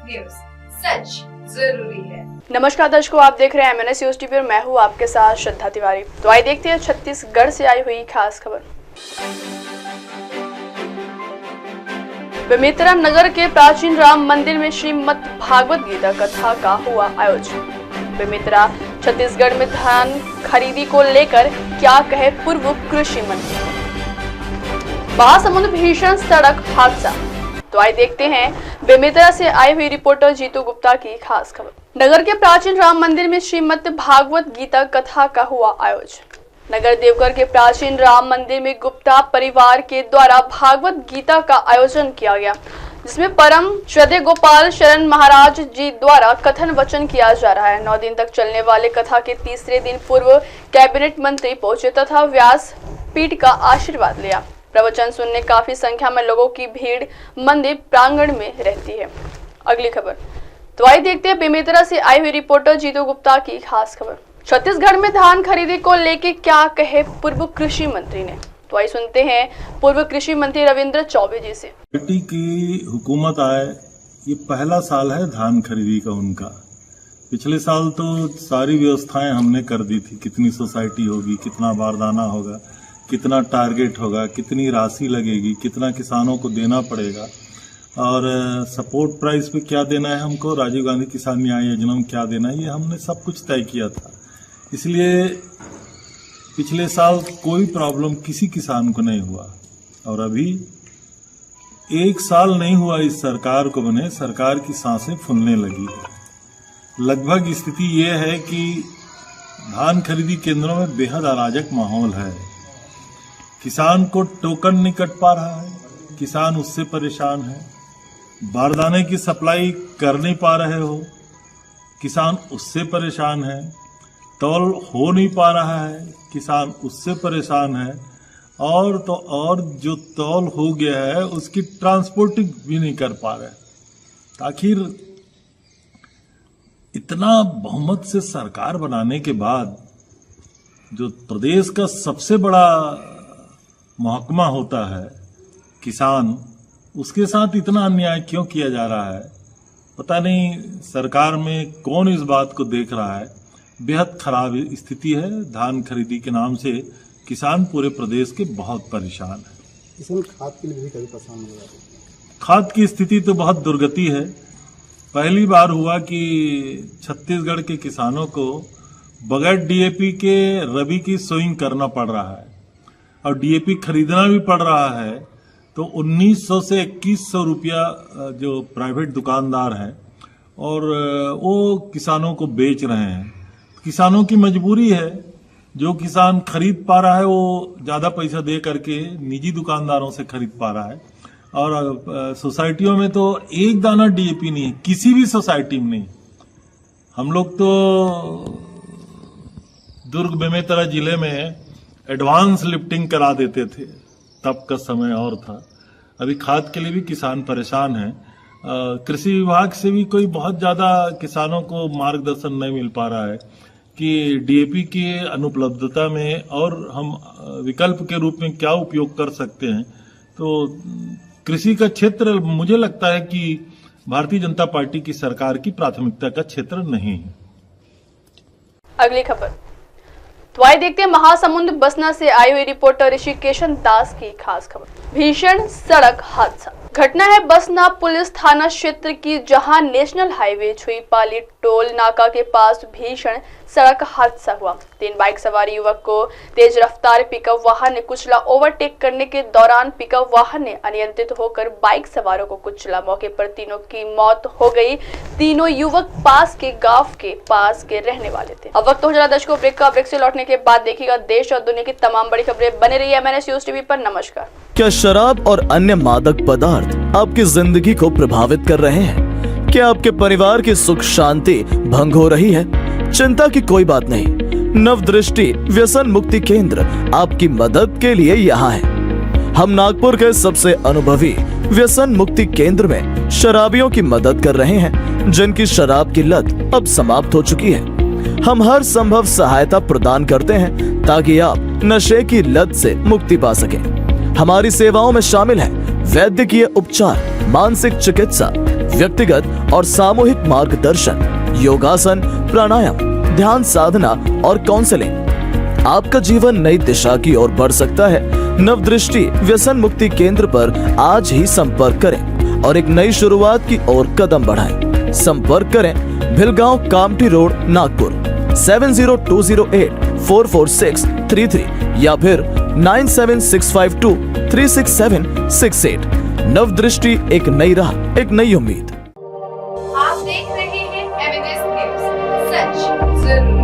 News, सच जरूरी है। नमस्कार दर्शकों, आप देख रहे हैं MNS न्यूज टीवी और मैं हूं आपके साथ श्रद्धा तिवारी। तो आइए देखते हैं छत्तीसगढ़ से आई हुई खास खबर। बेमेतरा नगर के प्राचीन राम मंदिर में श्रीमद् भागवत गीता कथा का हुआ आयोजन। बेमेतरा छत्तीसगढ़ में धान खरीदी को लेकर क्या कहे पूर्व कृषि मंत्री। महासमुंद भीषण सड़क हादसा। तो आइए देखते हैं बेमेतरा से आई हुई रिपोर्टर जीतू गुप्ता की खास खबर। नगर के प्राचीन राम मंदिर में श्रीमद् भागवत गीता कथा का हुआ आयोजन। नगर देवघर के प्राचीन राम मंदिर में गुप्ता परिवार के द्वारा भागवत गीता का आयोजन किया गया, जिसमें परम श्रद्धेय गोपाल शरण महाराज जी द्वारा कथन वचन किया जा रहा है। 9 दिन तक चलने वाले कथा के तीसरे दिन पूर्व कैबिनेट मंत्री पहुंचे तथा व्यास पीठ का आशीर्वाद लिया। प्रवचन सुनने काफी संख्या में लोगों की भीड़ मंदिर प्रांगण में रहती है। अगली खबर, तो आइए देखते हैं बेमेतरा से आई हुई रिपोर्टर जीतू गुप्ता की खास खबर। छत्तीसगढ़ में धान खरीदी को लेकर क्या कहे पूर्व कृषि मंत्री ने। तो आइए सुनते हैं पूर्व कृषि मंत्री रविंद्र चौबे जी से। पार्टी की हुकूमत आए, ये पहला साल है धान खरीदी का उनका। पिछले साल तो सारी व्यवस्थाएं हमने कर दी थी, कितनी सोसाइटी होगी, कितना बारदाना होगा, कितना टारगेट होगा, कितनी राशि लगेगी, कितना किसानों को देना पड़ेगा और सपोर्ट प्राइस पे क्या देना है हमको, राजीव गांधी किसान न्याय योजना में क्या देना है, ये हमने सब कुछ तय किया था। इसलिए पिछले साल कोई प्रॉब्लम किसी किसान को नहीं हुआ और अभी 1 साल नहीं हुआ इस सरकार को बने, सरकार की सांसें फूलने लगी है। लगभग स्थिति ये है कि धान खरीदी केंद्रों में बेहद अराजक माहौल है। किसान को टोकन नहीं कट पा रहा है, किसान उससे परेशान है। बारदाने की सप्लाई कर नहीं पा रहे हो, किसान उससे परेशान है। तौल हो नहीं पा रहा है, किसान उससे परेशान है। और तो और जो तौल हो गया है उसकी ट्रांसपोर्टिंग भी नहीं कर पा रहे। आखिर इतना बहुमत से सरकार बनाने के बाद जो प्रदेश का सबसे बड़ा महकमा होता है किसान, उसके साथ इतना अन्याय क्यों किया जा रहा है पता नहीं। सरकार में कौन इस बात को देख रहा है। बेहद खराब स्थिति है। धान खरीदी के नाम से किसान पूरे प्रदेश के बहुत परेशान है। इसमें खाद के लिए भी कभी परेशान हो रहा है। खाद की स्थिति तो बहुत दुर्गति है। पहली बार हुआ कि छत्तीसगढ़ के किसानों को बगैर DAP के रबी की सोइंग करना पड़ रहा है और DAP खरीदना भी पड़ रहा है। तो 1900 से 2100 रुपया जो प्राइवेट दुकानदार हैं और वो किसानों को बेच रहे हैं। किसानों की मजबूरी है, जो किसान खरीद पा रहा है वो ज़्यादा पैसा दे करके निजी दुकानदारों से खरीद पा रहा है। और सोसाइटियों में तो एक दाना DAP नहीं है, किसी भी सोसाइटी में नहीं। हम लोग तो दुर्ग बेमेतरा जिले में एडवांस लिफ्टिंग करा देते थे, तब का समय और था। अभी खाद के लिए भी किसान परेशान हैं। कृषि विभाग से भी कोई बहुत ज़्यादा किसानों को मार्गदर्शन नहीं मिल पा रहा है कि DAP की अनुपलब्धता में और हम विकल्प के रूप में क्या उपयोग कर सकते हैं। तो कृषि का क्षेत्र मुझे लगता है कि भारतीय जनता पार्टी की सरकार की प्राथमिकता का क्षेत्र नहीं है। अगली खबर, तो आइए देखते हैं महासमुंद बसना से आई हुई रिपोर्टर ऋषिकेशन दास की खास खबर। भीषण सड़क हादसा। घटना है बसना पुलिस थाना क्षेत्र की, जहां नेशनल हाईवे छुईपाली टोल नाका के पास भीषण सड़क हादसा हुआ। 3 बाइक सवार युवक को तेज रफ्तार पिकअप वाहन ने कुचला। ओवरटेक करने के दौरान पिकअप वाहन ने अनियंत्रित होकर बाइक सवारों को कुचला। मौके पर तीनों की मौत हो गई। तीनों युवक पास के गांव के पास के रहने वाले थे। अब वक्त हो जाए दर्शकों ब्रेक का। ब्रेक से लौटने के बाद देखिएगा देश और दुनिया की तमाम बड़ी खबरें। बने रहिए MNS न्यूज टीवी पर। नमस्कार। क्या शराब और अन्य मादक पदार्थ आपकी जिंदगी को प्रभावित कर रहे हैं? क्या आपके परिवार की सुख शांति भंग हो रही है? चिंता की कोई बात नहीं। नवदृष्टि व्यसन मुक्ति केंद्र आपकी मदद के लिए यहाँ है। हम नागपुर के सबसे अनुभवी व्यसन मुक्ति केंद्र में शराबियों की मदद कर रहे हैं, जिनकी शराब की लत अब समाप्त हो चुकी है। हम हर संभव सहायता प्रदान करते हैं ताकि आप नशे की लत से मुक्ति पा सकें। हमारी सेवाओं में शामिल है वैद्यकीय उपचार, मानसिक चिकित्सा, व्यक्तिगत और सामूहिक मार्गदर्शन, योगासन, प्राणायाम, ध्यान साधना और काउंसलिंग। आपका जीवन नई दिशा की ओर बढ़ सकता है। नवदृष्टि व्यसन मुक्ति केंद्र पर आज ही संपर्क करें और एक नई शुरुआत की ओर कदम बढ़ाएं। संपर्क करें भिलगांव कामठी रोड, नागपुर 7020844633 या फिर 9765236768। नवदृष्टि, एक नई राह, एक नई उम्मीद। आप देख रहे हैं एमएनएस न्यूज, सच जरूरी।